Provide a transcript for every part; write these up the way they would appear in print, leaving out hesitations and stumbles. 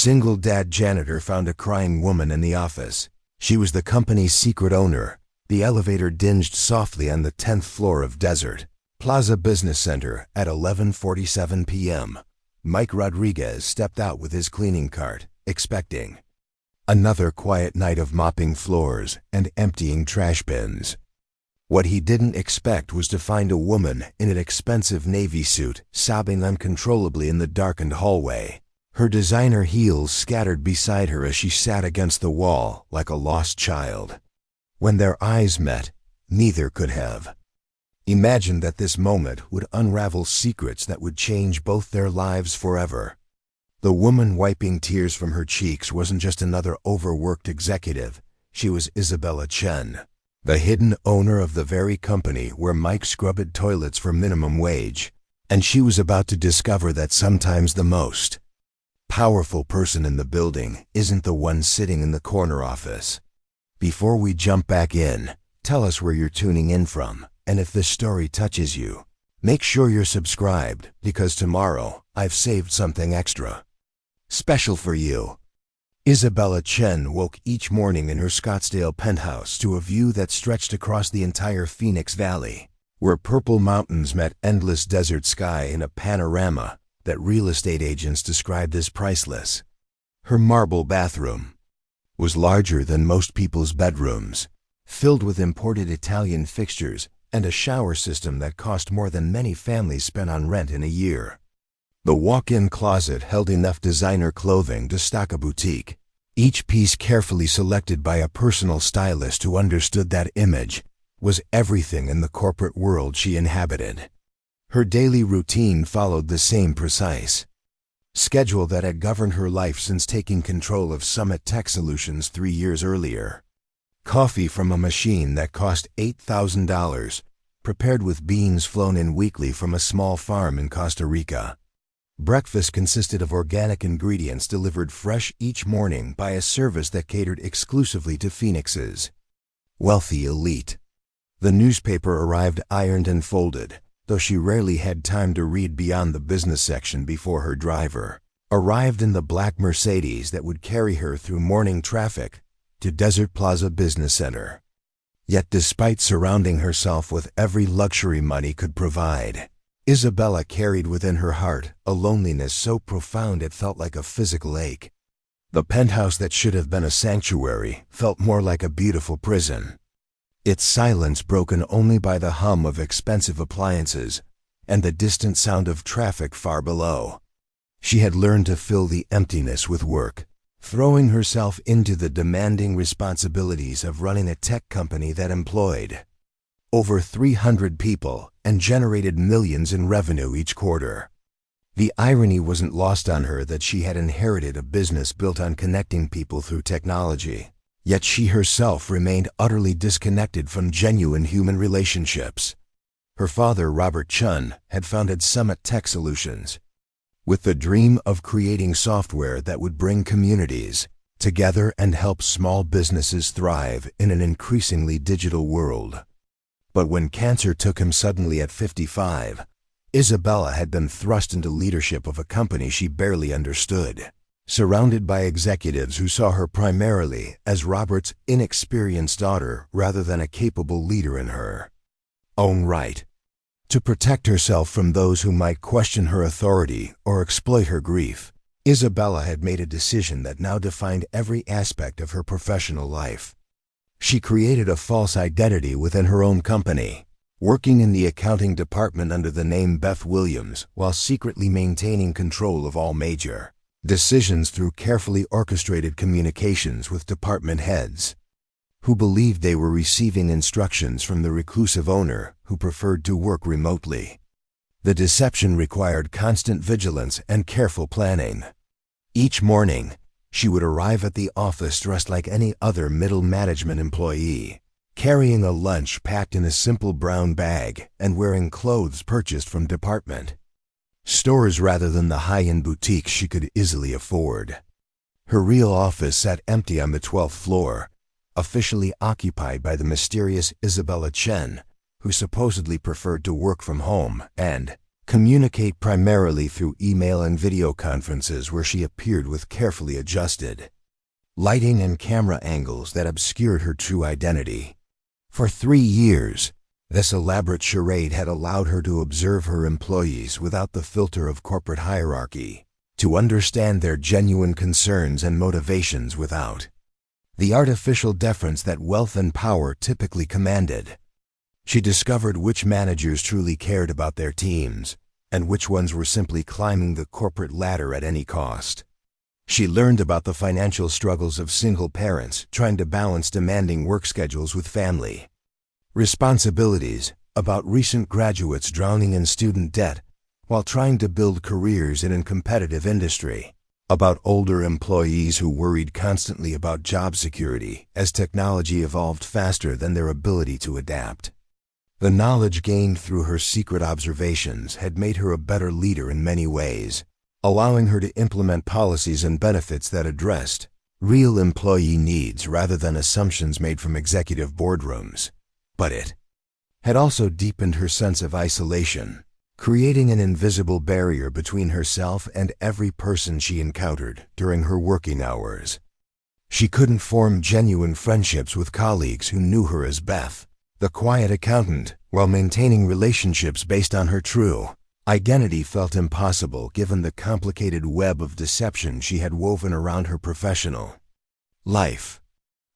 Single dad janitor found a crying woman in the office. She was the company's secret owner. The elevator dinged softly on the 10th floor of Desert Plaza Business Center at 11:47 p.m. Mike Rodriguez stepped out with his cleaning cart, expecting another quiet night of mopping floors and emptying trash bins. What he didn't expect was to find a woman in an expensive navy suit sobbing uncontrollably in the darkened hallway, her designer heels scattered beside her as she sat against the wall like a lost child. When their eyes met, neither could have imagined that this moment would unravel secrets that would change both their lives forever. The woman wiping tears from her cheeks wasn't just another overworked executive. She was Isabella Chen, the hidden owner of the very company where Mike scrubbed toilets for minimum wage. And she was about to discover that sometimes the most powerful person in the building isn't the one sitting in the corner office. Before we jump back in, tell us where you're tuning in from, and if this story touches you, make sure you're subscribed, because tomorrow I've saved something extra special for you. Isabella Chen woke each morning in her Scottsdale penthouse to a view that stretched across the entire Phoenix Valley, where purple mountains met endless desert sky in a panorama that real estate agents described as priceless. Her marble bathroom was larger than most people's bedrooms, filled with imported Italian fixtures and a shower system that cost more than many families spent on rent in a year. The walk-in closet held enough designer clothing to stock a boutique, each piece carefully selected by a personal stylist who understood that image was everything in the corporate world she inhabited. Her daily routine followed the same precise schedule that had governed her life since taking control of Summit Tech Solutions 3 years earlier. Coffee from a machine that cost $8,000, prepared with beans flown in weekly from a small farm in Costa Rica. Breakfast consisted of organic ingredients delivered fresh each morning by a service that catered exclusively to Phoenix's wealthy elite. The newspaper arrived ironed and folded, though she rarely had time to read beyond the business section before her driver arrived in the black Mercedes that would carry her through morning traffic to Desert Plaza Business Center. Yet despite surrounding herself with every luxury money could provide, Isabella carried within her heart a loneliness so profound it felt like a physical ache. The penthouse that should have been a sanctuary felt more like a beautiful prison, its silence broken only by the hum of expensive appliances and the distant sound of traffic far below. She had learned to fill the emptiness with work, throwing herself into the demanding responsibilities of running a tech company that employed over 300 people and generated millions in revenue each quarter. The irony wasn't lost on her that she had inherited a business built on connecting people through technology. Yet she herself remained utterly disconnected from genuine human relationships. Her father, Robert Chun, had founded Summit Tech Solutions with the dream of creating software that would bring communities together and help small businesses thrive in an increasingly digital world. But when cancer took him suddenly at 55, Isabella had been thrust into leadership of a company she barely understood, surrounded by executives who saw her primarily as Robert's inexperienced daughter rather than a capable leader in her own right. To protect herself from those who might question her authority or exploit her grief, Isabella had made a decision that now defined every aspect of her professional life. She created a false identity within her own company, working in the accounting department under the name Beth Williams while secretly maintaining control of all major decisions through carefully orchestrated communications with department heads who believed they were receiving instructions from the reclusive owner who preferred to work remotely. The deception required constant vigilance and careful planning. Each morning, she would arrive at the office dressed like any other middle management employee, carrying a lunch packed in a simple brown bag and wearing clothes purchased from department stores rather than the high-end boutiques she could easily afford. Her real office sat empty on the 12th floor, officially occupied by the mysterious Isabella Chen, who supposedly preferred to work from home and communicate primarily through email and video conferences where she appeared with carefully adjusted lighting and camera angles that obscured her true identity. For 3 years, this elaborate charade had allowed her to observe her employees without the filter of corporate hierarchy, to understand their genuine concerns and motivations without the artificial deference that wealth and power typically commanded. She discovered which managers truly cared about their teams, and which ones were simply climbing the corporate ladder at any cost. She learned about the financial struggles of single parents trying to balance demanding work schedules with family responsibilities, about recent graduates drowning in student debt while trying to build careers in a competitive industry, about older employees who worried constantly about job security as technology evolved faster than their ability to adapt. The knowledge gained through her secret observations had made her a better leader in many ways, allowing her to implement policies and benefits that addressed real employee needs rather than assumptions made from executive boardrooms. But it had also deepened her sense of isolation, creating an invisible barrier between herself and every person she encountered during her working hours. She couldn't form genuine friendships with colleagues who knew her as Beth, the quiet accountant, while maintaining relationships based on her true identity felt impossible given the complicated web of deception she had woven around her professional life.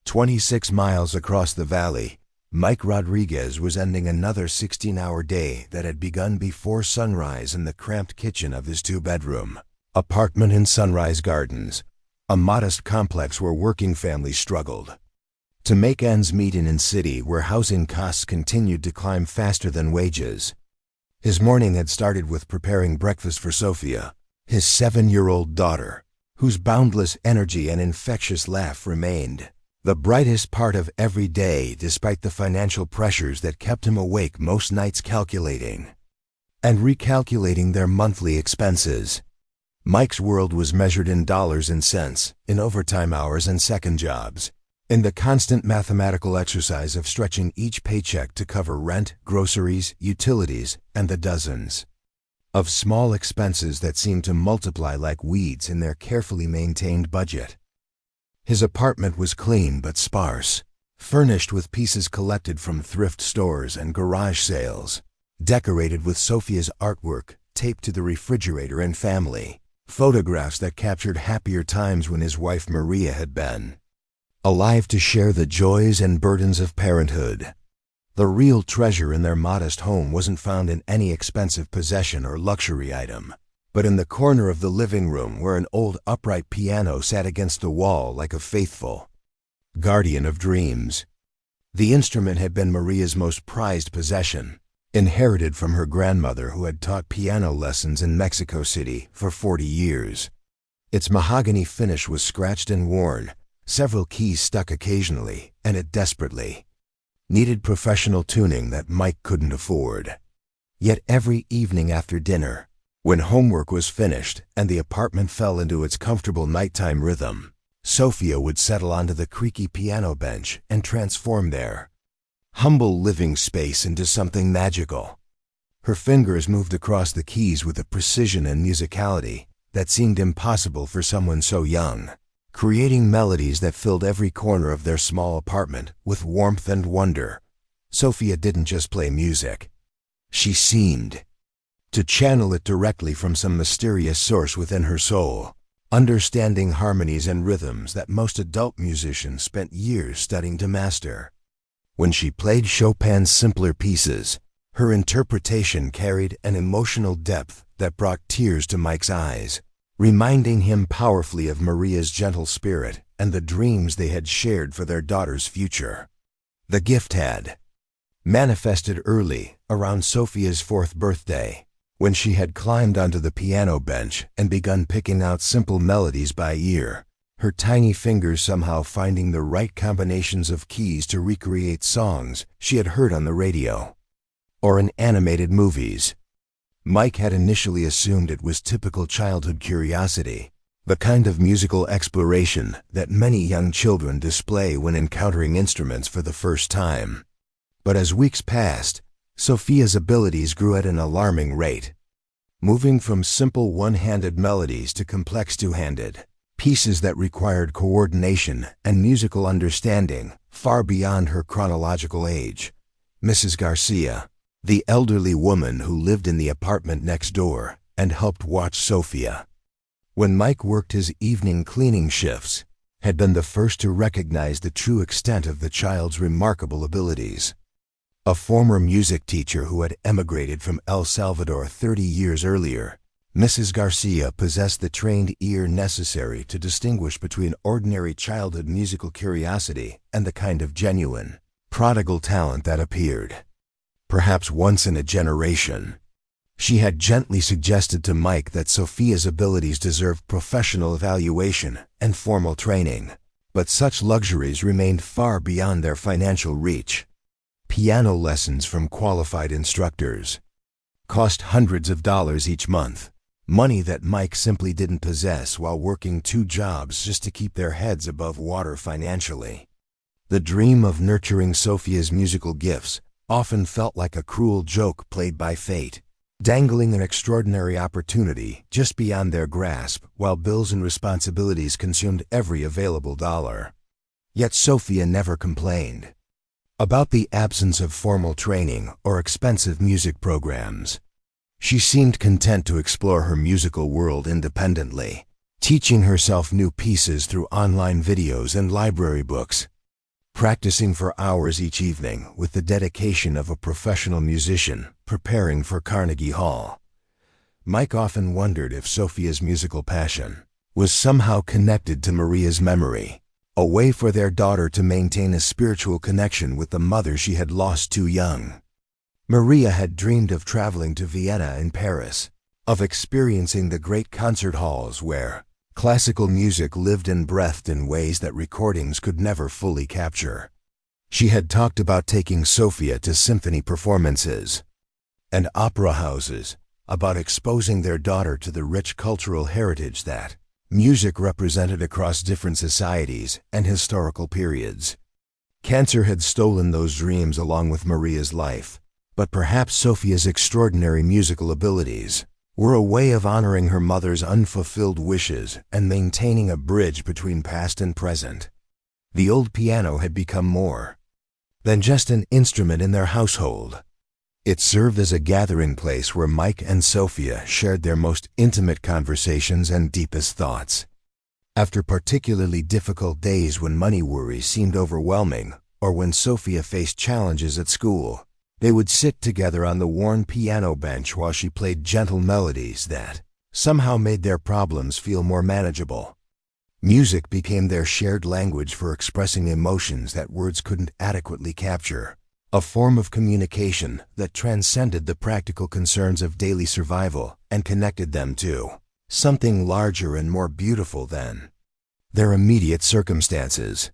26 miles across the valley, Mike Rodriguez was ending another 16-hour day that had begun before sunrise in the cramped kitchen of his 2-bedroom apartment in Sunrise Gardens, a modest complex where working families struggled to make ends meet in a city where housing costs continued to climb faster than wages. His morning had started with preparing breakfast for Sophia, his 7-year-old daughter, whose boundless energy and infectious laugh remained the brightest part of every day despite the financial pressures that kept him awake most nights calculating and recalculating their monthly expenses. Mike's world was measured in dollars and cents, in overtime hours and second jobs, in the constant mathematical exercise of stretching each paycheck to cover rent, groceries, utilities, and the dozens of small expenses that seemed to multiply like weeds in their carefully maintained budget. His apartment was clean but sparse, furnished with pieces collected from thrift stores and garage sales, decorated with Sophia's artwork taped to the refrigerator and family photographs that captured happier times when his wife Maria had been alive to share the joys and burdens of parenthood. The real treasure in their modest home wasn't found in any expensive possession or luxury item, but in the corner of the living room where an old upright piano sat against the wall like a faithful guardian of dreams. The instrument had been Maria's most prized possession, inherited from her grandmother who had taught piano lessons in Mexico City for 40 years. Its mahogany finish was scratched and worn, several keys stuck occasionally, and it desperately needed professional tuning that Mike couldn't afford. Yet every evening after dinner, when homework was finished and the apartment fell into its comfortable nighttime rhythm, Sophia would settle onto the creaky piano bench and transform their humble living space into something magical. Her fingers moved across the keys with a precision and musicality that seemed impossible for someone so young, creating melodies that filled every corner of their small apartment with warmth and wonder. Sophia didn't just play music. She seemed to channel it directly from some mysterious source within her soul, understanding harmonies and rhythms that most adult musicians spent years studying to master. When she played Chopin's simpler pieces, her interpretation carried an emotional depth that brought tears to Mike's eyes, reminding him powerfully of Maria's gentle spirit and the dreams they had shared for their daughter's future. The gift had manifested early, around Sophia's 4th birthday, when she had climbed onto the piano bench and begun picking out simple melodies by ear, her tiny fingers somehow finding the right combinations of keys to recreate songs she had heard on the radio or in animated movies. Mike had initially assumed it was typical childhood curiosity, the kind of musical exploration that many young children display when encountering instruments for the first time. But as weeks passed, Sophia's abilities grew at an alarming rate. moving from simple one-handed melodies to complex two-handed pieces that required coordination and musical understanding far beyond her chronological age. Mrs. Garcia, the elderly woman who lived in the apartment next door and helped watch Sophia when Mike worked his evening cleaning shifts, had been the first to recognize the true extent of the child's remarkable abilities. A former music teacher who had emigrated from El Salvador 30 years earlier, Mrs. Garcia possessed the trained ear necessary to distinguish between ordinary childhood musical curiosity and the kind of genuine, prodigal talent that appeared, perhaps once in a generation. She had gently suggested to Mike that Sophia's abilities deserved professional evaluation and formal training, but such luxuries remained far beyond their financial reach. Piano lessons from qualified instructors cost hundreds of dollars each month, money that Mike simply didn't possess while working 2 jobs just to keep their heads above water financially. The dream of nurturing Sophia's musical gifts often felt like a cruel joke played by fate, dangling an extraordinary opportunity just beyond their grasp while bills and responsibilities consumed every available dollar. Yet Sophia never complained about the absence of formal training or expensive music programs. She seemed content to explore her musical world independently, teaching herself new pieces through online videos and library books, practicing for hours each evening with the dedication of a professional musician preparing for Carnegie Hall. Mike often wondered if Sophia's musical passion was somehow connected to Maria's memory, a way for their daughter to maintain a spiritual connection with the mother she had lost too young. Maria had dreamed of traveling to Vienna and Paris, of experiencing the great concert halls where classical music lived and breathed in ways that recordings could never fully capture. She had talked about taking Sophia to symphony performances and opera houses, about exposing their daughter to the rich cultural heritage that music represented across different societies and historical periods. Cancer had stolen those dreams along with Maria's life, but perhaps Sophia's extraordinary musical abilities were a way of honoring her mother's unfulfilled wishes and maintaining a bridge between past and present. The old piano had become more than just an instrument in their household. It served as a gathering place where Mike and Sophia shared their most intimate conversations and deepest thoughts. After particularly difficult days when money worries seemed overwhelming, or when Sophia faced challenges at school, they would sit together on the worn piano bench while she played gentle melodies that somehow made their problems feel more manageable. Music became their shared language for expressing emotions that words couldn't adequately capture, a form of communication that transcended the practical concerns of daily survival and connected them to something larger and more beautiful than their immediate circumstances.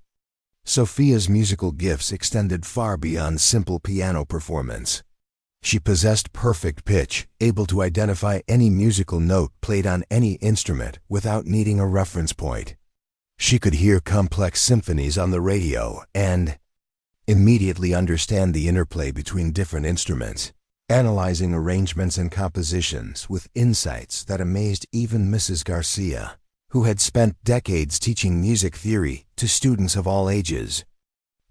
Sophia's musical gifts extended far beyond simple piano performance. She possessed perfect pitch, able to identify any musical note played on any instrument without needing a reference point. She could hear complex symphonies on the radio and immediately understand the interplay between different instruments, analyzing arrangements and compositions with insights that amazed even Mrs. Garcia, who had spent decades teaching music theory to students of all ages.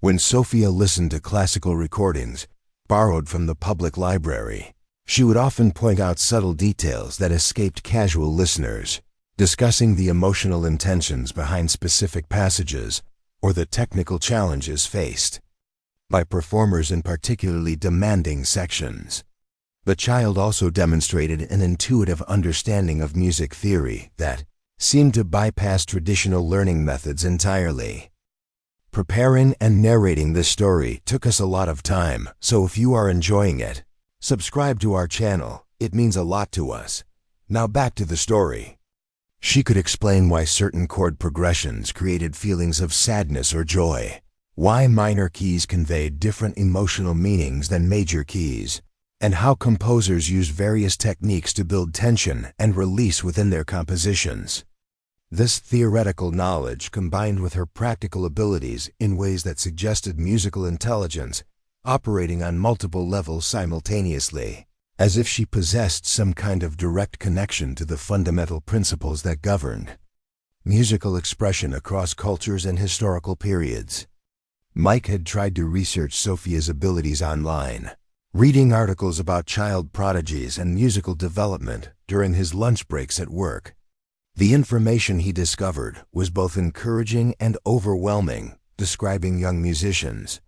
When Sophia listened to classical recordings borrowed from the public library, she would often point out subtle details that escaped casual listeners, discussing the emotional intentions behind specific passages or the technical challenges faced by performers in particularly demanding sections. The child also demonstrated an intuitive understanding of music theory that seemed to bypass traditional learning methods entirely. Preparing and narrating this story took us a lot of time, so if you are enjoying it, subscribe to our channel. It means a lot to us. Now back to the story. She could explain why certain chord progressions created feelings of sadness or joy, why minor keys conveyed different emotional meanings than major keys, and how composers use various techniques to build tension and release within their compositions. This theoretical knowledge combined with her practical abilities in ways that suggested musical intelligence operating on multiple levels simultaneously as if she possessed some kind of direct connection to the fundamental principles that governed musical expression across cultures and historical periods. Mike had tried to research Sophia's abilities online, reading articles about child prodigies and musical development during his lunch breaks at work. The information he discovered was both encouraging and overwhelming, describing young musicians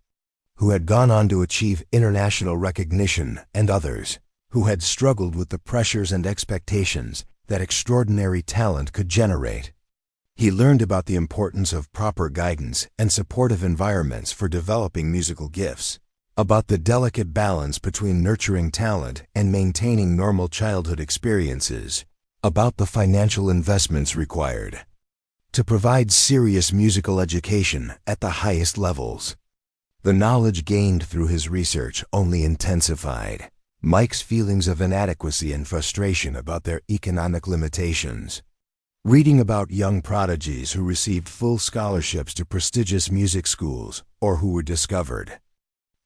who had gone on to achieve international recognition and others who had struggled with the pressures and expectations that extraordinary talent could generate. He learned about the importance of proper guidance and supportive environments for developing musical gifts, about the delicate balance between nurturing talent and maintaining normal childhood experiences, about the financial investments required to provide serious musical education at the highest levels. The knowledge gained through his research only intensified Mike's feelings of inadequacy and frustration about their economic limitations. Reading about young prodigies who received full scholarships to prestigious music schools or who were discovered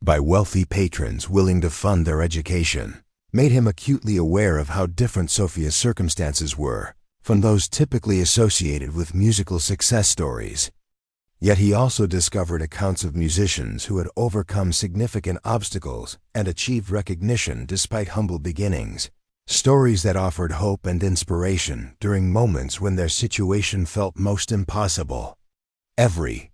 by wealthy patrons willing to fund their education made him acutely aware of how different Sophia's circumstances were from those typically associated with musical success stories. Yet he also discovered accounts of musicians who had overcome significant obstacles and achieved recognition despite humble beginnings. Stories that offered hope and inspiration during moments when their situation felt most impossible. Every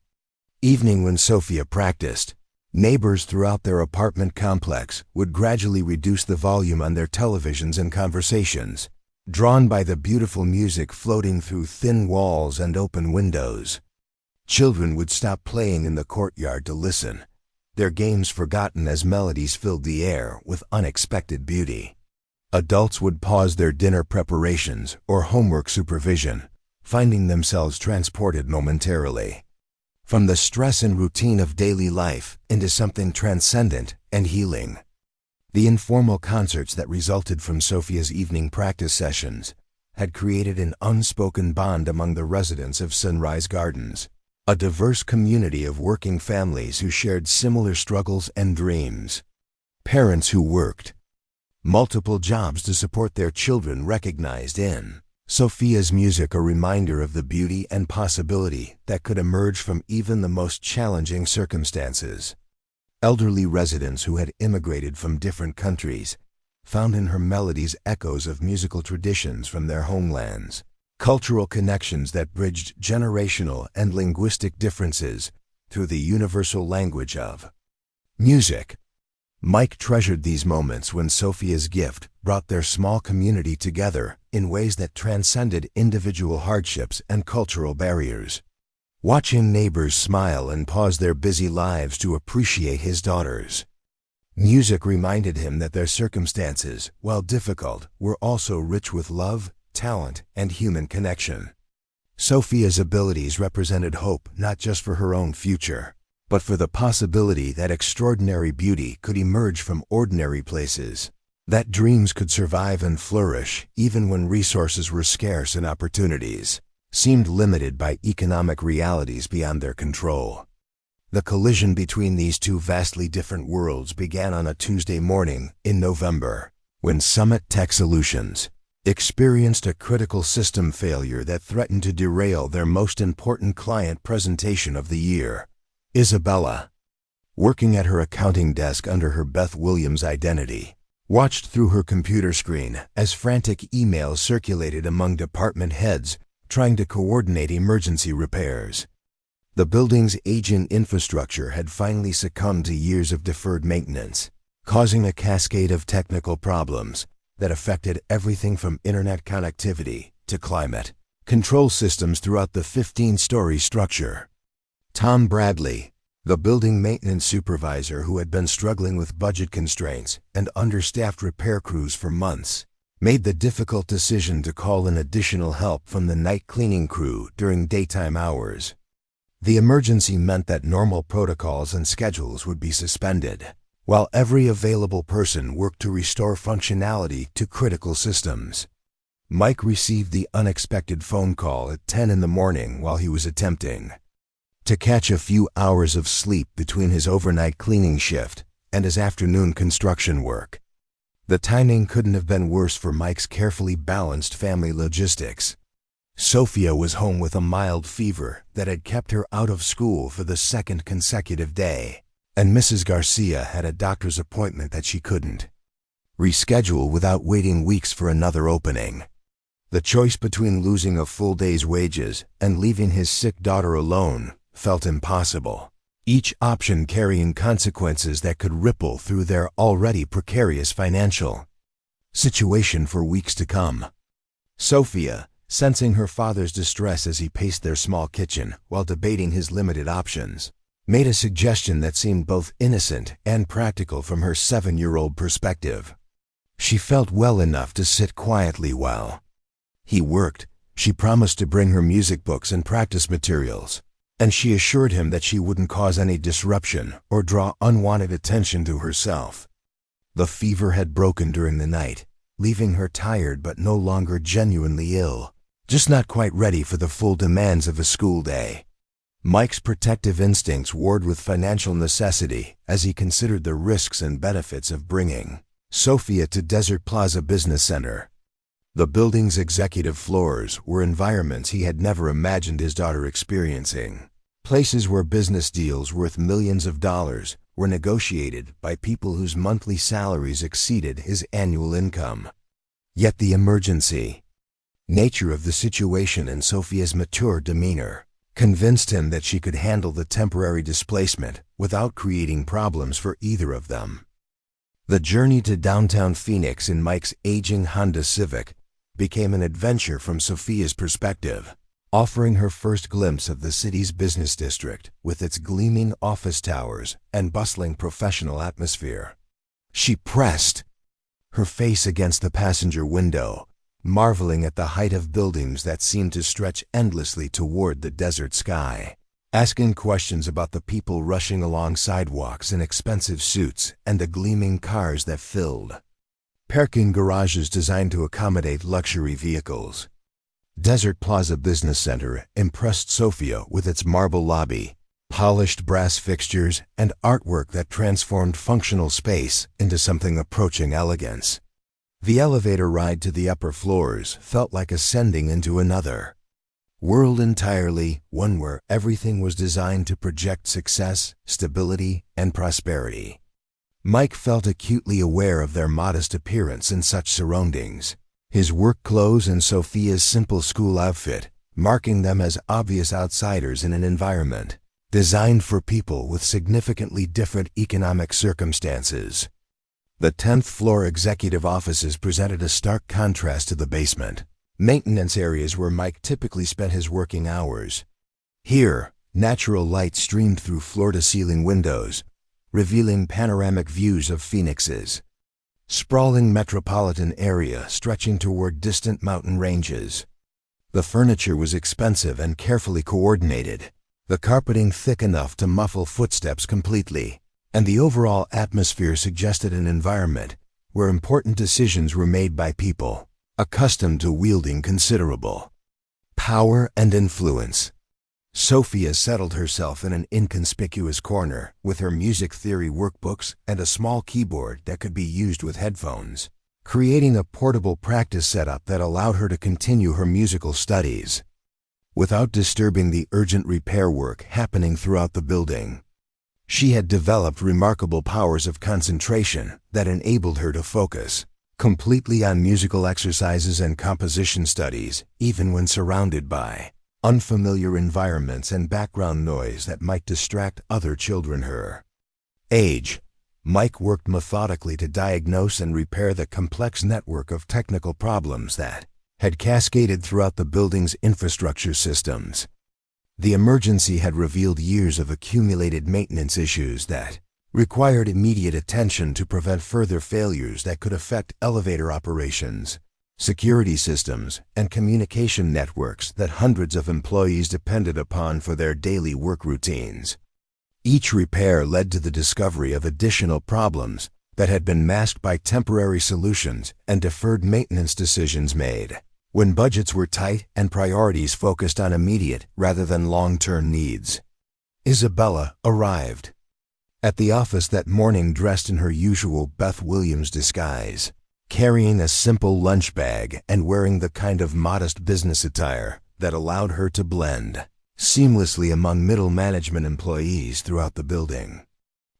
evening when Sophia practiced, neighbors throughout their apartment complex would gradually reduce the volume on their televisions and conversations, drawn by the beautiful music floating through thin walls and open windows. Children would stop playing in the courtyard to listen, their games forgotten as melodies filled the air with unexpected beauty. Adults would pause their dinner preparations or homework supervision, finding themselves transported momentarily from the stress and routine of daily life into something transcendent and healing. The informal concerts that resulted from Sophia's evening practice sessions had created an unspoken bond among the residents of Sunrise Gardens, a diverse community of working families who shared similar struggles and dreams. Parents who worked multiple jobs to support their children recognized in Sophia's music a reminder of the beauty and possibility that could emerge from even the most challenging circumstances. Elderly residents who had immigrated from different countries found in her melodies echoes of musical traditions from their homelands, cultural connections that bridged generational and linguistic differences through the universal language of music. Mike treasured these moments when Sophia's gift brought their small community together in ways that transcended individual hardships and cultural barriers. Watching neighbors smile and pause their busy lives to appreciate his daughter's music reminded him that their circumstances, while difficult, were also rich with love, talent, and human connection. Sophia's abilities represented hope not just for her own future, but for the possibility that extraordinary beauty could emerge from ordinary places, that dreams could survive and flourish even when resources were scarce and opportunities seemed limited by economic realities beyond their control. The collision between these two vastly different worlds began on a Tuesday morning in November, when Summit Tech Solutions experienced a critical system failure that threatened to derail their most important client presentation of the year. Isabella, working at her accounting desk under her Beth Williams identity, watched through her computer screen as frantic emails circulated among department heads trying to coordinate emergency repairs. The building's aging infrastructure had finally succumbed to years of deferred maintenance, causing a cascade of technical problems that affected everything from internet connectivity to climate control systems throughout the 15-story structure. Tom Bradley, the building maintenance supervisor who had been struggling with budget constraints and understaffed repair crews for months, made the difficult decision to call in additional help from the night cleaning crew during daytime hours. The emergency meant that normal protocols and schedules would be suspended, while every available person worked to restore functionality to critical systems. Mike received the unexpected phone call at 10 in the morning while he was attempting to catch a few hours of sleep between his overnight cleaning shift and his afternoon construction work. The timing couldn't have been worse for Mike's carefully balanced family logistics. Sophia was home with a mild fever that had kept her out of school for the second consecutive day, and Mrs. Garcia had a doctor's appointment that she couldn't reschedule without waiting weeks for another opening. The choice between losing a full day's wages and leaving his sick daughter alone felt impossible, each option carrying consequences that could ripple through their already precarious financial situation for weeks to come. Sophia, sensing her father's distress as he paced their small kitchen while debating his limited options, made a suggestion that seemed both innocent and practical from her 7-year-old perspective. She felt well enough to sit quietly while he worked. She promised to bring her music books and practice materials, and she assured him that she wouldn't cause any disruption or draw unwanted attention to herself. The fever had broken during the night, leaving her tired but no longer genuinely ill, just not quite ready for the full demands of a school day. Mike's protective instincts warred with financial necessity as he considered the risks and benefits of bringing Sophia to Desert Plaza Business Center. The building's executive floors were environments he had never imagined his daughter experiencing, places where business deals worth millions of dollars were negotiated by people whose monthly salaries exceeded his annual income. Yet the emergency nature of the situation and Sophia's mature demeanor convinced him that she could handle the temporary displacement without creating problems for either of them. The journey to downtown Phoenix in Mike's aging Honda Civic became an adventure from Sophia's perspective, offering her first glimpse of the city's business district with its gleaming office towers and bustling professional atmosphere. She pressed her face against the passenger window, marveling at the height of buildings that seemed to stretch endlessly toward the desert sky, asking questions about the people rushing along sidewalks in expensive suits and the gleaming cars that filled parking garages designed to accommodate luxury vehicles. Desert Plaza Business Center impressed Sophia with its marble lobby, polished brass fixtures, and artwork that transformed functional space into something approaching elegance. The elevator ride to the upper floors felt like ascending into another world entirely, one where everything was designed to project success, stability, and prosperity. Mike felt acutely aware of their modest appearance in such surroundings, his work clothes and Sophia's simple school outfit marking them as obvious outsiders in an environment designed for people with significantly different economic circumstances. The 10th floor executive offices presented a stark contrast to the basement, maintenance areas where Mike typically spent his working hours. Here, natural light streamed through floor-to-ceiling windows, revealing panoramic views of Phoenix's sprawling metropolitan area stretching toward distant mountain ranges. The furniture was expensive and carefully coordinated, the carpeting thick enough to muffle footsteps completely, and the overall atmosphere suggested an environment where important decisions were made by people accustomed to wielding considerable power and influence. Sophia settled herself in an inconspicuous corner with her music theory workbooks and a small keyboard that could be used with headphones, creating a portable practice setup that allowed her to continue her musical studies without disturbing the urgent repair work happening throughout the building. She had developed remarkable powers of concentration that enabled her to focus completely on musical exercises and composition studies, even when surrounded by unfamiliar environments and background noise that might distract other children her age. Mike worked methodically to diagnose and repair the complex network of technical problems that had cascaded throughout the building's infrastructure systems. The emergency had revealed years of accumulated maintenance issues that required immediate attention to prevent further failures that could affect elevator operations, security systems, and communication networks that hundreds of employees depended upon for their daily work routines. Each repair led to the discovery of additional problems that had been masked by temporary solutions and deferred maintenance decisions made when budgets were tight and priorities focused on immediate rather than long-term needs. Isabella arrived at the office that morning dressed in her usual Beth Williams disguise, carrying a simple lunch bag and wearing the kind of modest business attire that allowed her to blend seamlessly among middle management employees throughout the building.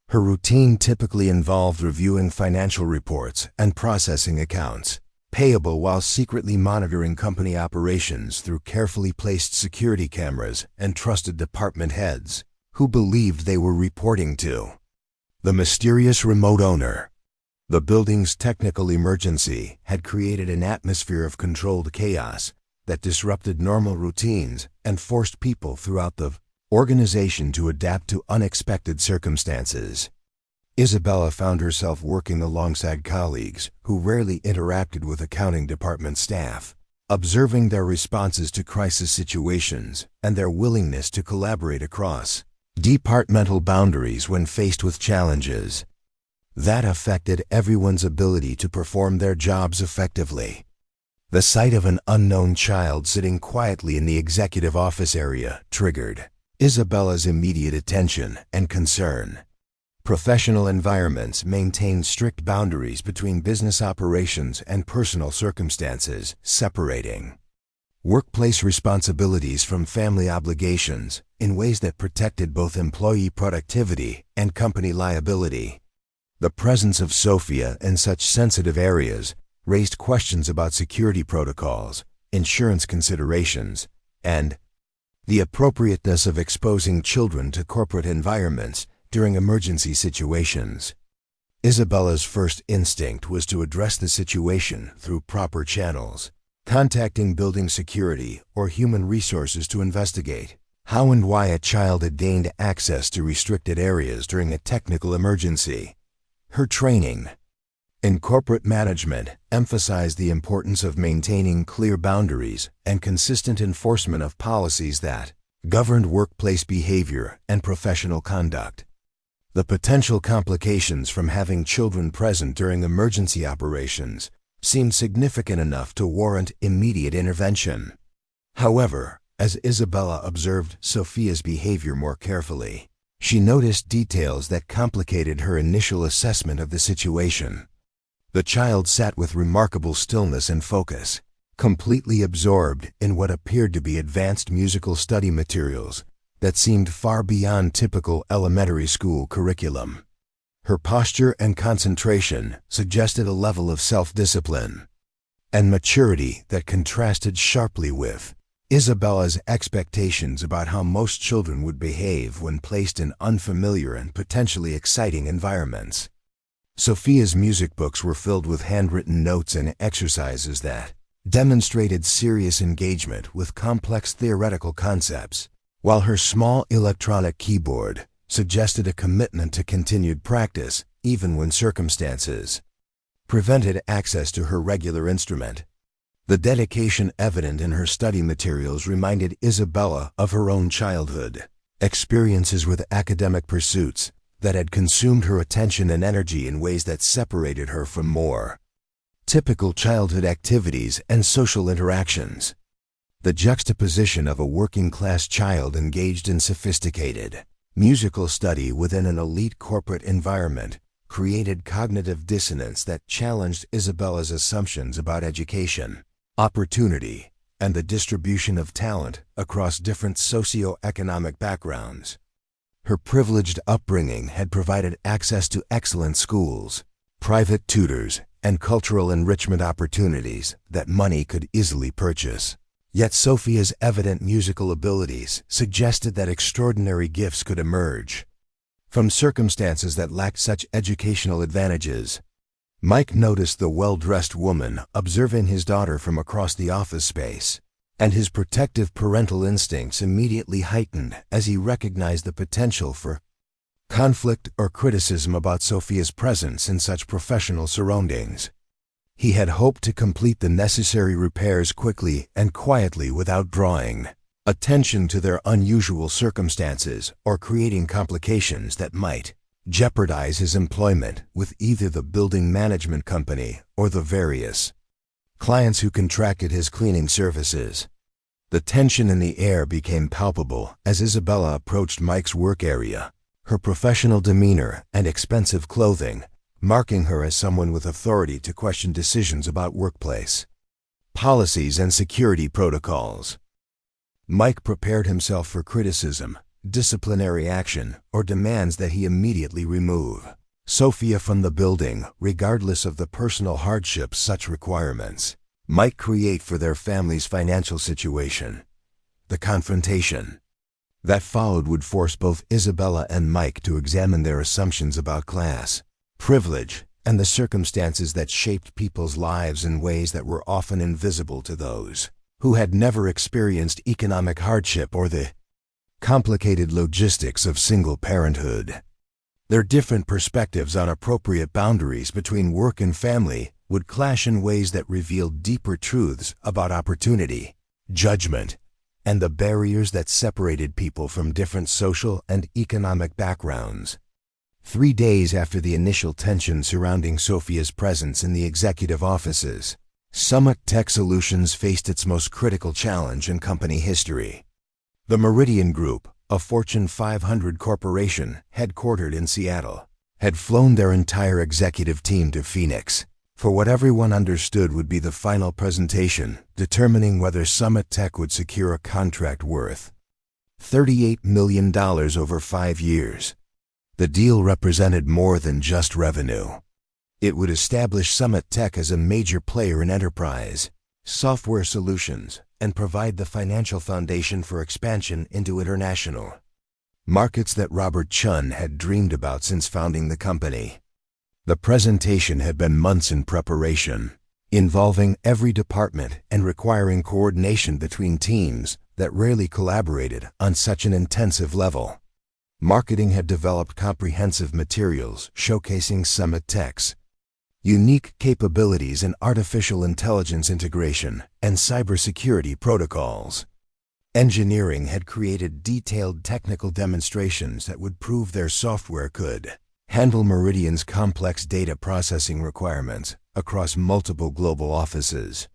Her routine typically involved reviewing financial reports and processing accounts payable while secretly monitoring company operations through carefully placed security cameras and trusted department heads who believed they were reporting to the mysterious remote owner. The building's technical emergency had created an atmosphere of controlled chaos that disrupted normal routines and forced people throughout the organization to adapt to unexpected circumstances. Isabella found herself working alongside colleagues who rarely interacted with accounting department staff, observing their responses to crisis situations and their willingness to collaborate across departmental boundaries when faced with challenges that affected everyone's ability to perform their jobs effectively. The sight of an unknown child sitting quietly in the executive office area triggered Isabella's immediate attention and concern. Professional environments maintain strict boundaries between business operations and personal circumstances, separating workplace responsibilities from family obligations in ways that protected both employee productivity and company liability. The presence of Sophia in such sensitive areas raised questions about security protocols, insurance considerations, and the appropriateness of exposing children to corporate environments during emergency situations. Isabella's first instinct was to address the situation through proper channels, contacting building security or human resources to investigate how and why a child had gained access to restricted areas during a technical emergency. Her training in corporate management emphasized the importance of maintaining clear boundaries and consistent enforcement of policies that governed workplace behavior and professional conduct. The potential complications from having children present during emergency operations seemed significant enough to warrant immediate intervention. However, as Isabella observed Sophia's behavior more carefully, she noticed details that complicated her initial assessment of the situation. The child sat with remarkable stillness and focus, completely absorbed in what appeared to be advanced musical study materials that seemed far beyond typical elementary school curriculum. Her posture and concentration suggested a level of self-discipline and maturity that contrasted sharply with Isabella's expectations about how most children would behave when placed in unfamiliar and potentially exciting environments. Sophia's music books were filled with handwritten notes and exercises that demonstrated serious engagement with complex theoretical concepts, while her small electronic keyboard suggested a commitment to continued practice even when circumstances prevented access to her regular instrument. The dedication evident in her study materials reminded Isabella of her own childhood experiences with academic pursuits that had consumed her attention and energy in ways that separated her from more typical childhood activities and social interactions. The juxtaposition of a working-class child engaged in sophisticated musical study within an elite corporate environment created cognitive dissonance that challenged Isabella's assumptions about education, opportunity, and the distribution of talent across different socio-economic backgrounds. Her privileged upbringing had provided access to excellent schools, private tutors, and cultural enrichment opportunities that money could easily purchase. Yet Sophia's evident musical abilities suggested that extraordinary gifts could emerge from circumstances that lacked such educational advantages. Mike noticed the well-dressed woman observing his daughter from across the office space, and his protective parental instincts immediately heightened as he recognized the potential for conflict or criticism about Sophia's presence in such professional surroundings. He had hoped to complete the necessary repairs quickly and quietly without drawing attention to their unusual circumstances or creating complications that might jeopardize his employment with either the building management company or the various clients who contracted his cleaning services. The tension in the air became palpable as Isabella approached Mike's work area, her professional demeanor and expensive clothing, marking her as someone with authority to question decisions about workplace policies and security protocols. Mike prepared himself for criticism, disciplinary action, or demands that he immediately remove Sophia from the building, regardless of the personal hardships such requirements might create for their family's financial situation. The confrontation that followed would force both Isabella and Mike to examine their assumptions about class, privilege, and the circumstances that shaped people's lives in ways that were often invisible to those who had never experienced economic hardship or the complicated logistics of single parenthood. Their different perspectives on appropriate boundaries between work and family would clash in ways that revealed deeper truths about opportunity, judgment, and the barriers that separated people from different social and economic backgrounds. 3 days after the initial tension surrounding Sophia's presence in the executive offices, Summit Tech Solutions faced its most critical challenge in company history. The Meridian Group, a Fortune 500 corporation headquartered in Seattle, had flown their entire executive team to Phoenix for what everyone understood would be the final presentation, determining whether Summit Tech would secure a contract worth $38 million over 5 years. The deal represented more than just revenue. It would establish Summit Tech as a major player in enterprise software solutions and provide the financial foundation for expansion into international markets that Robert Chun had dreamed about since founding the company. The presentation had been months in preparation, involving every department and requiring coordination between teams that rarely collaborated on such an intensive level. Marketing had developed comprehensive materials showcasing Summit Tech's unique capabilities in artificial intelligence integration and cybersecurity protocols. Engineering had created detailed technical demonstrations that would prove their software could handle Meridian's complex data processing requirements across multiple global offices.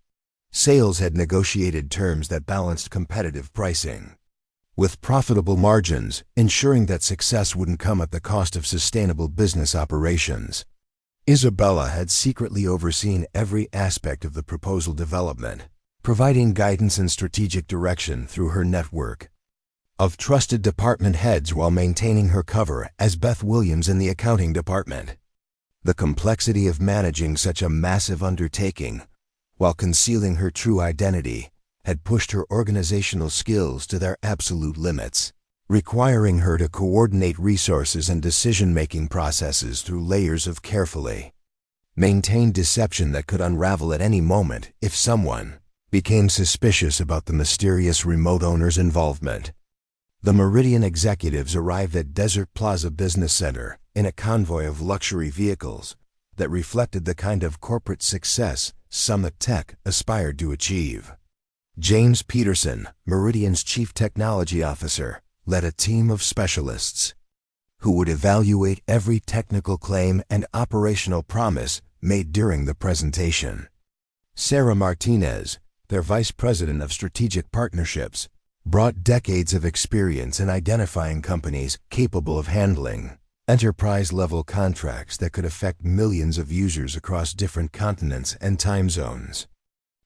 Sales had negotiated terms that balanced competitive pricing with profitable margins, ensuring that success wouldn't come at the cost of sustainable business operations. Isabella had secretly overseen every aspect of the proposal development, providing guidance and strategic direction through her network of trusted department heads while maintaining her cover as Beth Williams in the accounting department. The complexity of managing such a massive undertaking, while concealing her true identity, had pushed her organizational skills to their absolute limits, requiring her to coordinate resources and decision-making processes through layers of carefully maintained deception that could unravel at any moment if someone became suspicious about the mysterious remote owner's involvement. The Meridian executives arrived at Desert Plaza Business Center in a convoy of luxury vehicles that reflected the kind of corporate success Summit Tech aspired to achieve. James Peterson, Meridian's Chief Technology Officer, led a team of specialists who would evaluate every technical claim and operational promise made during the presentation. Sarah Martinez, their Vice President of Strategic Partnerships, brought decades of experience in identifying companies capable of handling enterprise-level contracts that could affect millions of users across different continents and time zones.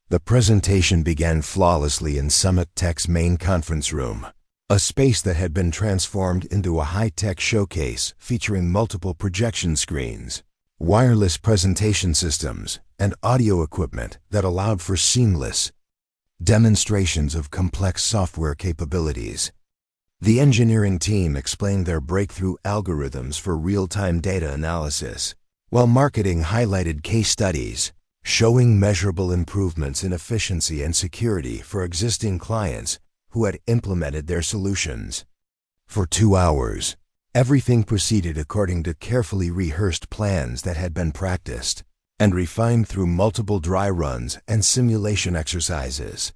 The presentation began flawlessly in Summit Tech's main conference room, a space that had been transformed into a high-tech showcase featuring multiple projection screens, wireless presentation systems, and audio equipment that allowed for seamless demonstrations of complex software capabilities. The engineering team explained their breakthrough algorithms for real-time data analysis, while marketing highlighted case studies showing measurable improvements in efficiency and security for existing clients who had implemented their solutions. For 2 hours, everything proceeded according to carefully rehearsed plans that had been practiced and refined through multiple dry runs and simulation exercises.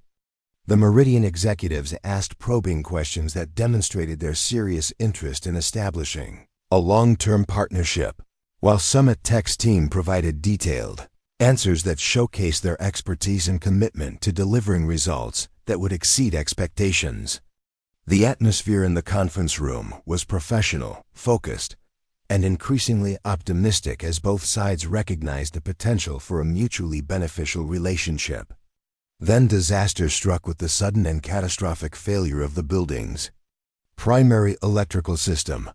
The Meridian executives asked probing questions that demonstrated their serious interest in establishing a long-term partnership, while Summit Tech's team provided detailed answers that showcased their expertise and commitment to delivering results that would exceed expectations. The atmosphere in the conference room was professional, focused, and increasingly optimistic as both sides recognized the potential for a mutually beneficial relationship. Then disaster struck with the sudden and catastrophic failure of the building's primary electrical system,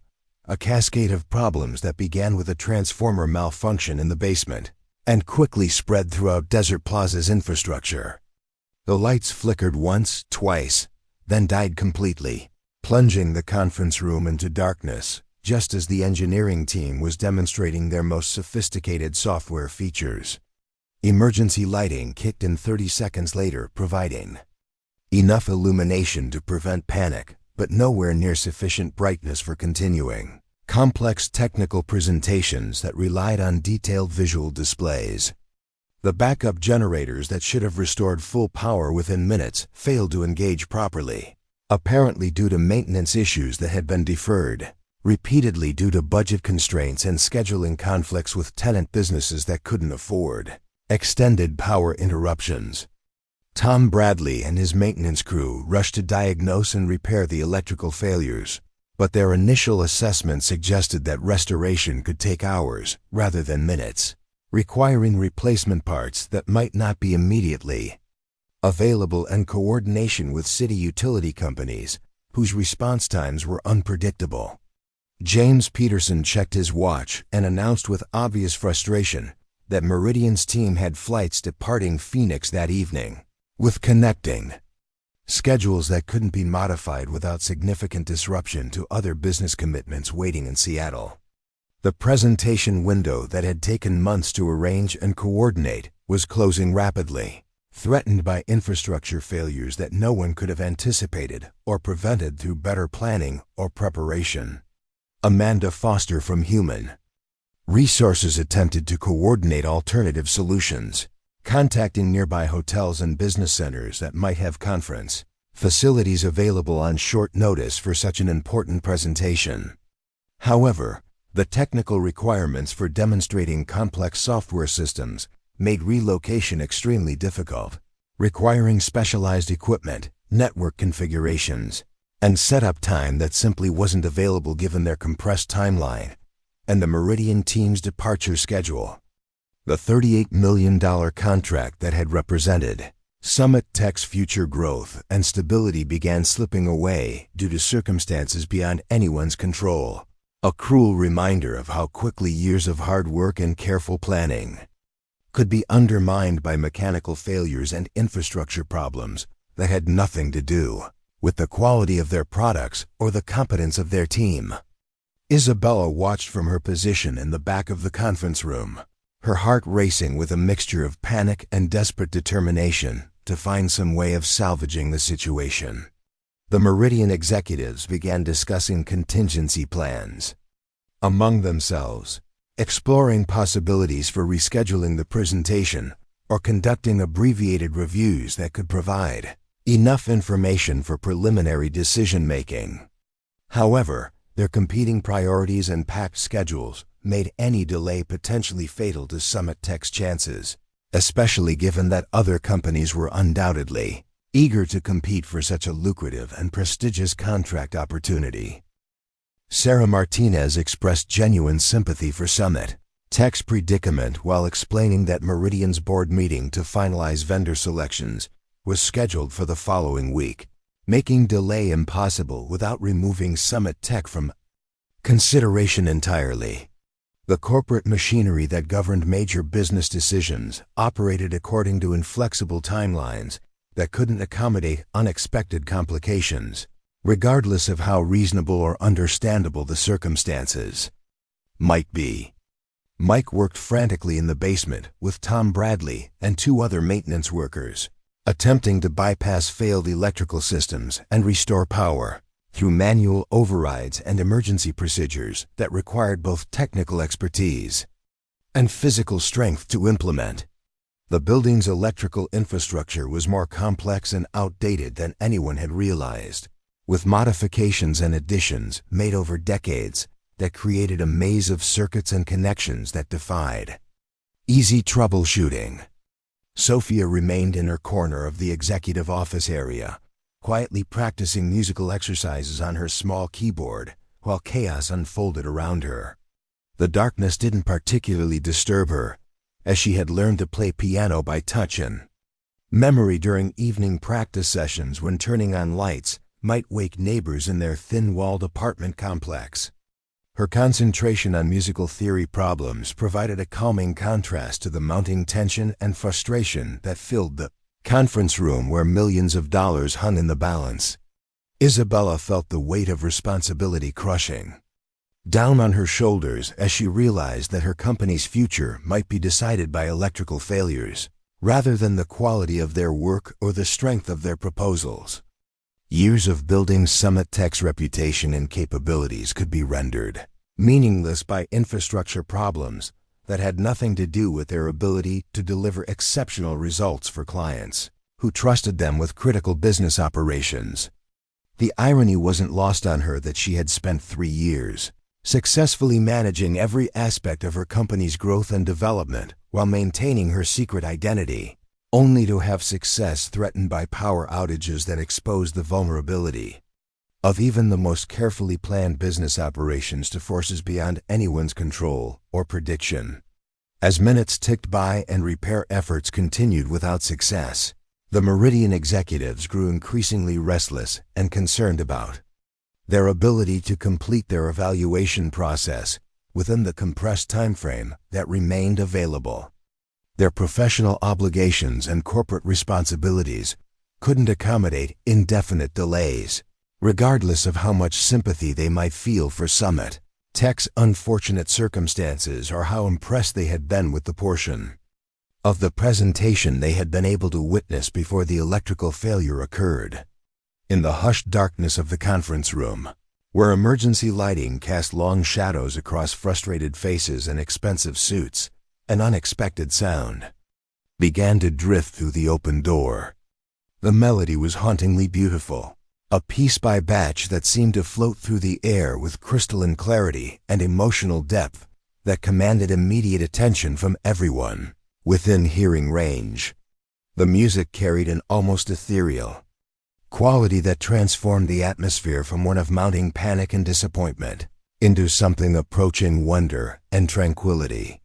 a cascade of problems that began with a transformer malfunction in the basement and quickly spread throughout Desert Plaza's infrastructure. The lights flickered once, twice, then died completely, plunging the conference room into darkness, just as the engineering team was demonstrating their most sophisticated software features. Emergency lighting kicked in 30 seconds later, providing enough illumination to prevent panic, but nowhere near sufficient brightness for continuing complex technical presentations that relied on detailed visual displays. The backup generators that should have restored full power within minutes failed to engage properly, apparently due to maintenance issues that had been deferred, repeatedly due to budget constraints and scheduling conflicts with tenant businesses that couldn't afford extended power interruptions. Tom Bradley and his maintenance crew rushed to diagnose and repair the electrical failures, but their initial assessment suggested that restoration could take hours rather than minutes, requiring replacement parts that might not be immediately available and coordination with city utility companies whose response times were unpredictable. James Peterson checked his watch and announced with obvious frustration that Meridian's team had flights departing Phoenix that evening, with connecting schedules that couldn't be modified without significant disruption to other business commitments waiting in Seattle. The presentation window that had taken months to arrange and coordinate was closing rapidly, threatened by infrastructure failures that no one could have anticipated or prevented through better planning or preparation. Amanda Foster from Human Resources attempted to coordinate alternative solutions, contacting nearby hotels and business centers that might have conference facilities available on short notice for such an important presentation. However, the technical requirements for demonstrating complex software systems made relocation extremely difficult, requiring specialized equipment, network configurations, and setup time that simply wasn't available given their compressed timeline and the Meridian team's departure schedule. The $38 million contract that had represented Summit Tech's future growth and stability began slipping away due to circumstances beyond anyone's control, a cruel reminder of how quickly years of hard work and careful planning could be undermined by mechanical failures and infrastructure problems that had nothing to do with the quality of their products or the competence of their team. Isabella watched from her position in the back of the conference room, her heart racing with a mixture of panic and desperate determination to find some way of salvaging the situation. The Meridian executives began discussing contingency plans among themselves, exploring possibilities for rescheduling the presentation or conducting abbreviated reviews that could provide enough information for preliminary decision-making. However, their competing priorities and packed schedules made any delay potentially fatal to Summit Tech's chances, especially given that other companies were undoubtedly eager to compete for such a lucrative and prestigious contract opportunity. Sarah Martinez expressed genuine sympathy for Summit Tech's predicament while explaining that Meridian's board meeting to finalize vendor selections was scheduled for the following week, making delay impossible without removing Summit Tech from consideration entirely. The corporate machinery that governed major business decisions operated according to inflexible timelines that couldn't accommodate unexpected complications, regardless of how reasonable or understandable the circumstances might be. Mike worked frantically in the basement with Tom Bradley and 2 other maintenance workers, attempting to bypass failed electrical systems and restore power through manual overrides and emergency procedures that required both technical expertise and physical strength to implement. The building's electrical infrastructure was more complex and outdated than anyone had realized, with modifications and additions made over decades that created a maze of circuits and connections that defied easy troubleshooting. Sophia remained in her corner of the executive office area, quietly practicing musical exercises on her small keyboard, while chaos unfolded around her. The darkness didn't particularly disturb her, as she had learned to play piano by touch and memory during evening practice sessions when turning on lights might wake neighbors in their thin-walled apartment complex. Her concentration on musical theory problems provided a calming contrast to the mounting tension and frustration that filled the conference room where millions of dollars hung in the balance. Isabella felt the weight of responsibility crushing down on her shoulders as she realized that her company's future might be decided by electrical failures, rather than the quality of their work or the strength of their proposals. Years of building Summit Tech's reputation and capabilities could be rendered meaningless by infrastructure problems that had nothing to do with their ability to deliver exceptional results for clients who trusted them with critical business operations. The irony wasn't lost on her that she had spent 3 years successfully managing every aspect of her company's growth and development while maintaining her secret identity, only to have success threatened by power outages that exposed the vulnerability of even the most carefully planned business operations to forces beyond anyone's control or prediction. As minutes ticked by and repair efforts continued without success, the Meridian executives grew increasingly restless and concerned about their ability to complete their evaluation process within the compressed timeframe that remained available. Their professional obligations and corporate responsibilities couldn't accommodate indefinite delays, regardless of how much sympathy they might feel for Summit Tech's unfortunate circumstances or how impressed they had been with the portion of the presentation they had been able to witness before the electrical failure occurred. In the hushed darkness of the conference room, where emergency lighting cast long shadows across frustrated faces and expensive suits, an unexpected sound began to drift through the open door. The melody was hauntingly beautiful, a piece by batch that seemed to float through the air with crystalline clarity and emotional depth that commanded immediate attention from everyone within hearing range. The music carried an almost ethereal quality that transformed the atmosphere from one of mounting panic and disappointment into something approaching wonder and tranquility.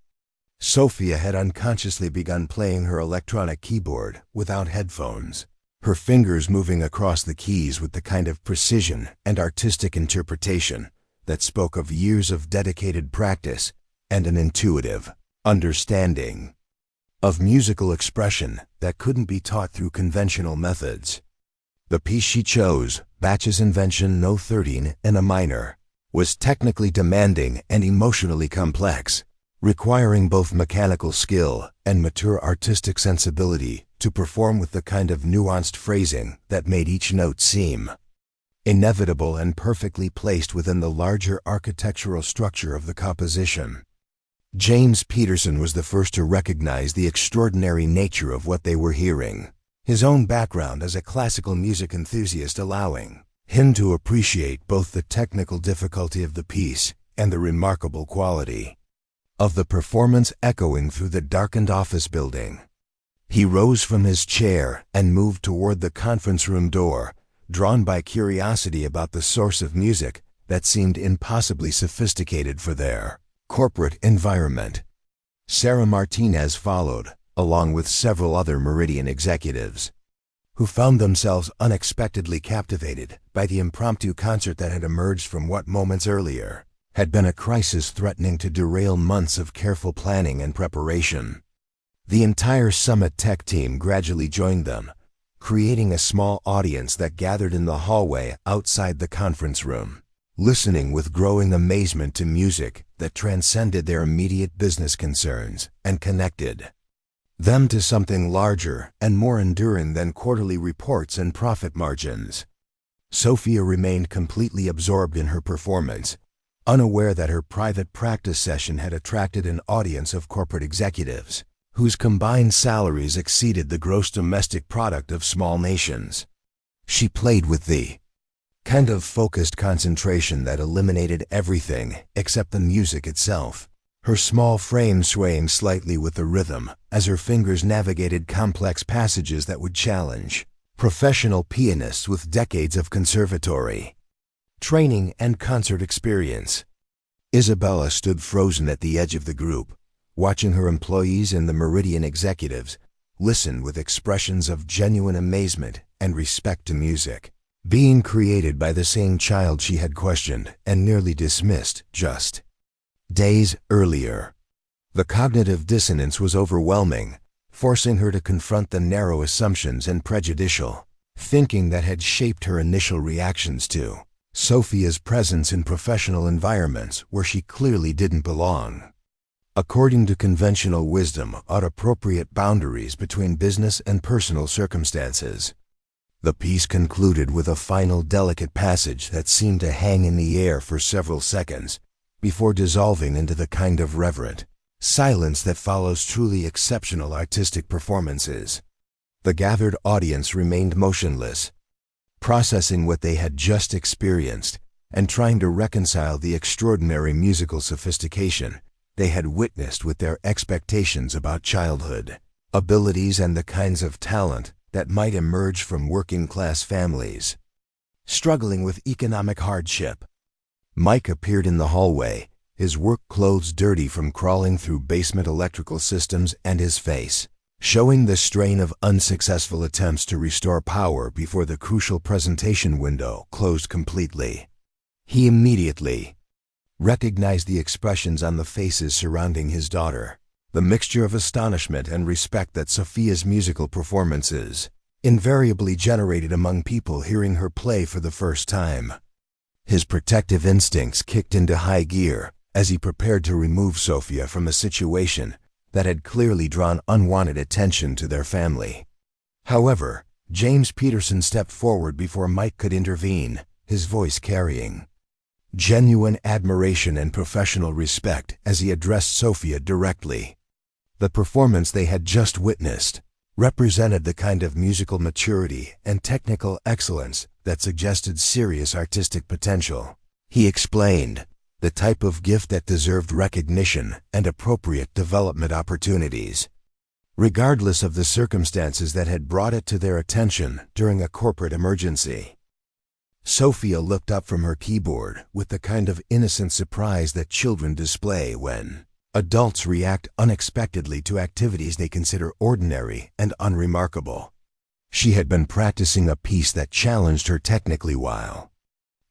Sophia had unconsciously begun playing her electronic keyboard without headphones, her fingers moving across the keys with the kind of precision and artistic interpretation that spoke of years of dedicated practice and an intuitive understanding of musical expression that couldn't be taught through conventional methods. The piece she chose, Bach's Invention No. 13 in a minor, was technically demanding and emotionally complex, requiring both mechanical skill and mature artistic sensibility to perform with the kind of nuanced phrasing that made each note seem inevitable and perfectly placed within the larger architectural structure of the composition. James Peterson was the first to recognize the extraordinary nature of what they were hearing, his own background as a classical music enthusiast allowing him to appreciate both the technical difficulty of the piece and the remarkable quality of the performance echoing through the darkened office building. He rose from his chair and moved toward the conference room door, drawn by curiosity about the source of music that seemed impossibly sophisticated for their corporate environment. Sarah Martinez followed, along with several other Meridian executives, who found themselves unexpectedly captivated by the impromptu concert that had emerged from what moments earlier had been a crisis threatening to derail months of careful planning and preparation. The entire Summit Tech team gradually joined them, creating a small audience that gathered in the hallway outside the conference room, listening with growing amazement to music that transcended their immediate business concerns and connected them to something larger and more enduring than quarterly reports and profit margins. Sophia remained completely absorbed in her performance, unaware that her private practice session had attracted an audience of corporate executives whose combined salaries exceeded the gross domestic product of small nations. She played with the kind of focused concentration that eliminated everything except the music itself, her small frame swaying slightly with the rhythm as her fingers navigated complex passages that would challenge professional pianists with decades of conservatory training and concert experience. Isabella stood frozen at the edge of the group, watching her employees and the Meridian executives listen with expressions of genuine amazement and respect to music, being created by the same child she had questioned and nearly dismissed just days earlier. The cognitive dissonance was overwhelming, forcing her to confront the narrow assumptions and prejudicial thinking that had shaped her initial reactions to Sophia's presence in professional environments where she clearly didn't belong. According to conventional wisdom ought appropriate boundaries between business and personal circumstances. The piece concluded with a final delicate passage that seemed to hang in the air for several seconds before dissolving into the kind of reverent silence that follows truly exceptional artistic performances. The gathered audience remained motionless, processing what they had just experienced and trying to reconcile the extraordinary musical sophistication they had witnessed with their expectations about childhood abilities and the kinds of talent that might emerge from working-class families struggling with economic hardship. Mike appeared in the hallway, his work clothes dirty from crawling through basement electrical systems and his face showing the strain of unsuccessful attempts to restore power before the crucial presentation window closed completely. He immediately recognized the expressions on the faces surrounding his daughter, the mixture of astonishment and respect that Sophia's musical performances invariably generated among people hearing her play for the first time. His protective instincts kicked into high gear as he prepared to remove Sophia from a situation that had clearly drawn unwanted attention to their family. However, James Peterson stepped forward before Mike could intervene, his voice carrying genuine admiration and professional respect as he addressed Sophia directly. The performance they had just witnessed represented the kind of musical maturity and technical excellence that suggested serious artistic potential. He explained, the type of gift that deserved recognition and appropriate development opportunities, regardless of the circumstances that had brought it to their attention during a corporate emergency. Sophia looked up from her keyboard with the kind of innocent surprise that children display when adults react unexpectedly to activities they consider ordinary and unremarkable. She had been practicing a piece that challenged her technically while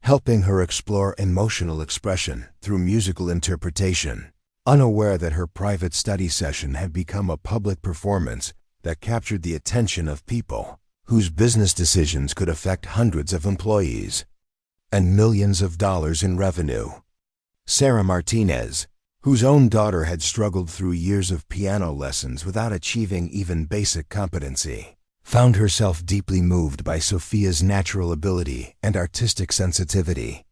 helping her explore emotional expression through musical interpretation, unaware that her private study session had become a public performance that captured the attention of people whose business decisions could affect hundreds of employees and millions of dollars in revenue. Sarah Martinez, whose own daughter had struggled through years of piano lessons without achieving even basic competency, found herself deeply moved by Sophia's natural ability and artistic sensitivity.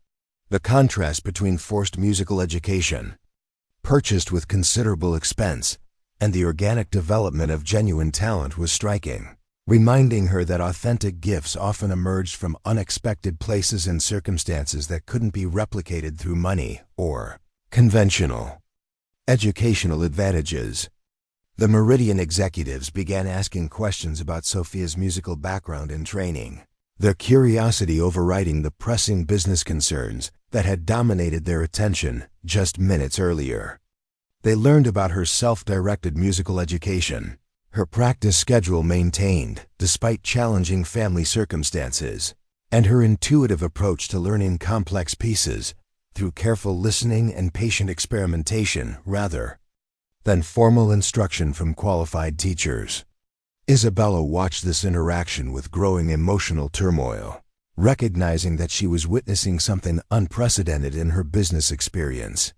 The contrast between forced musical education, purchased with considerable expense, and the organic development of genuine talent was striking, reminding her that authentic gifts often emerged from unexpected places and circumstances that couldn't be replicated through money or conventional educational advantages. The Meridian executives began asking questions about Sophia's musical background and training, their curiosity overriding the pressing business concerns that had dominated their attention just minutes earlier. They learned about her self-directed musical education, her practice schedule maintained despite challenging family circumstances, and her intuitive approach to learning complex pieces through careful listening and patient experimentation rather than formal instruction from qualified teachers. Isabella watched this interaction with growing emotional turmoil, recognizing that she was witnessing something unprecedented in her business experience.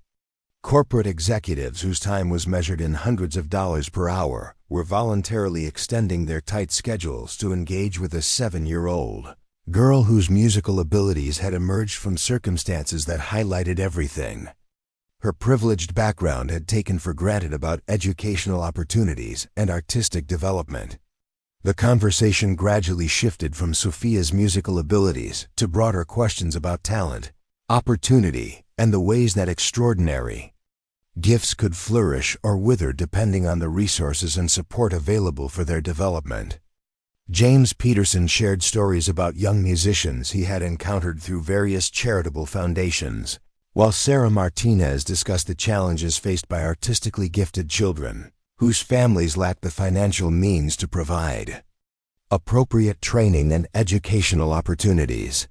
Corporate executives whose time was measured in hundreds of dollars per hour were voluntarily extending their tight schedules to engage with a 7-year-old girl whose musical abilities had emerged from circumstances that highlighted everything her privileged background had taken for granted about educational opportunities and artistic development. The conversation gradually shifted from Sophia's musical abilities to broader questions about talent, opportunity, and the ways that extraordinary gifts could flourish or wither depending on the resources and support available for their development. James Peterson shared stories about young musicians he had encountered through various charitable foundations, while Sarah Martinez discussed the challenges faced by artistically gifted children, whose families lacked the financial means to provide appropriate training and educational opportunities.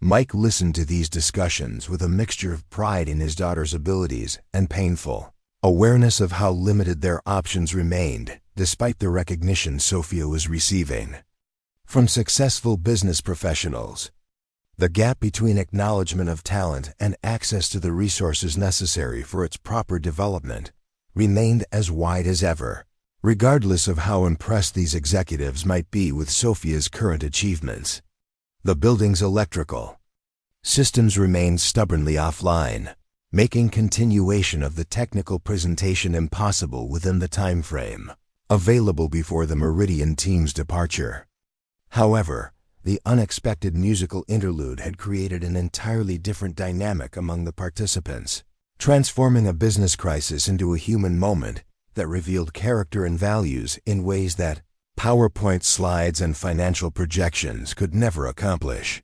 Mike listened to these discussions with a mixture of pride in his daughter's abilities and painful awareness of how limited their options remained, despite the recognition Sophia was receiving from successful business professionals. The gap between acknowledgement of talent and access to the resources necessary for its proper development remained as wide as ever, regardless of how impressed these executives might be with Sophia's current achievements. The building's electrical systems remained stubbornly offline, making continuation of the technical presentation impossible within the time frame available before the Meridian team's departure. However, the unexpected musical interlude had created an entirely different dynamic among the participants, transforming a business crisis into a human moment that revealed character and values in ways that PowerPoint slides and financial projections could never accomplish.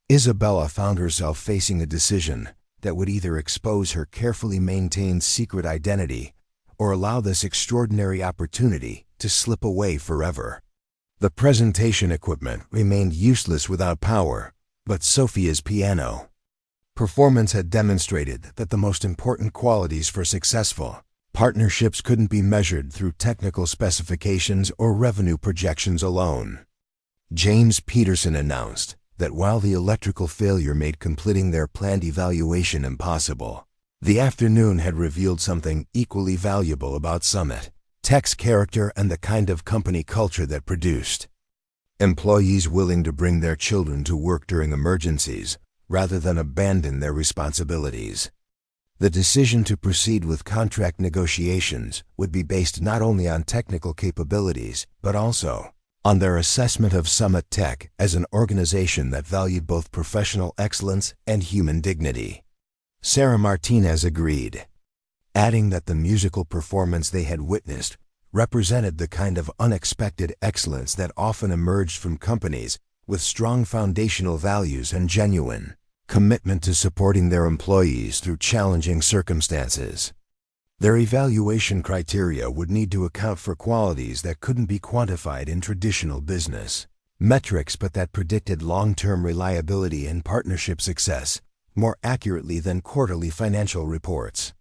Isabella found herself facing a decision that would either expose her carefully maintained secret identity or allow this extraordinary opportunity to slip away forever. The presentation equipment remained useless without power, but Sophia's piano performance had demonstrated that the most important qualities for successful partnerships couldn't be measured through technical specifications or revenue projections alone. James Peterson announced that while the electrical failure made completing their planned evaluation impossible, the afternoon had revealed something equally valuable about Summit Tech's character and the kind of company culture that produced employees willing to bring their children to work during emergencies rather than abandon their responsibilities. The decision to proceed with contract negotiations would be based not only on technical capabilities, but also on their assessment of Summit Tech as an organization that valued both professional excellence and human dignity. Sarah Martinez agreed, adding that the musical performance they had witnessed represented the kind of unexpected excellence that often emerged from companies with strong foundational values and genuine commitment to supporting their employees through challenging circumstances. Their evaluation criteria would need to account for qualities that couldn't be quantified in traditional business metrics, but that predicted long-term reliability and partnership success more accurately than quarterly financial reports.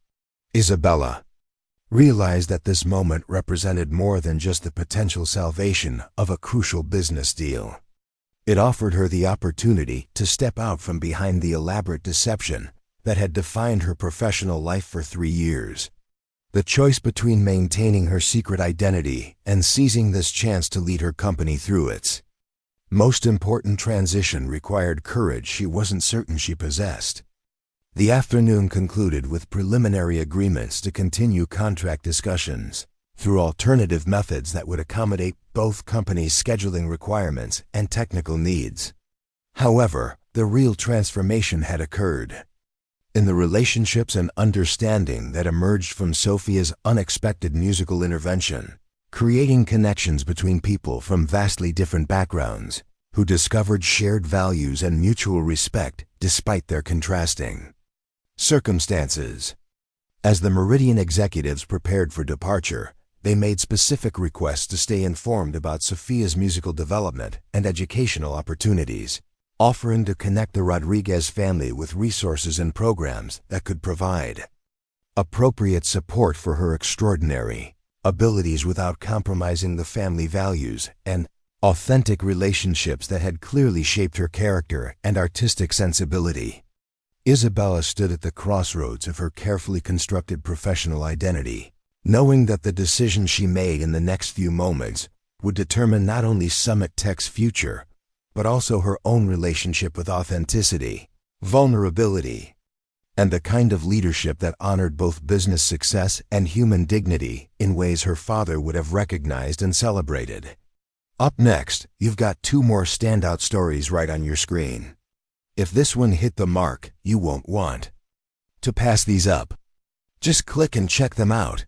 Isabella realized that this moment represented more than just the potential salvation of a crucial business deal. It offered her the opportunity to step out from behind the elaborate deception that had defined her professional life for 3 years. The choice between maintaining her secret identity and seizing this chance to lead her company through its most important transition required courage she wasn't certain she possessed. The afternoon concluded with preliminary agreements to continue contract discussions through alternative methods that would accommodate both companies' scheduling requirements and technical needs. However, the real transformation had occurred in the relationships and understanding that emerged from Sophia's unexpected musical intervention, creating connections between people from vastly different backgrounds who discovered shared values and mutual respect despite their contrasting circumstances. As the Meridian executives prepared for departure, they made specific requests to stay informed about Sophia's musical development and educational opportunities, offering to connect the Rodriguez family with resources and programs that could provide appropriate support for her extraordinary abilities without compromising the family values and authentic relationships that had clearly shaped her character and artistic sensibility. Isabella stood at the crossroads of her carefully constructed professional identity, knowing that the decision she made in the next few moments would determine not only Summit Tech's future, but also her own relationship with authenticity, vulnerability, and the kind of leadership that honored both business success and human dignity in ways her father would have recognized and celebrated. Up next, you've got 2 more standout stories right on your screen. If this one hit the mark, you won't want to pass these up. Just click and check them out.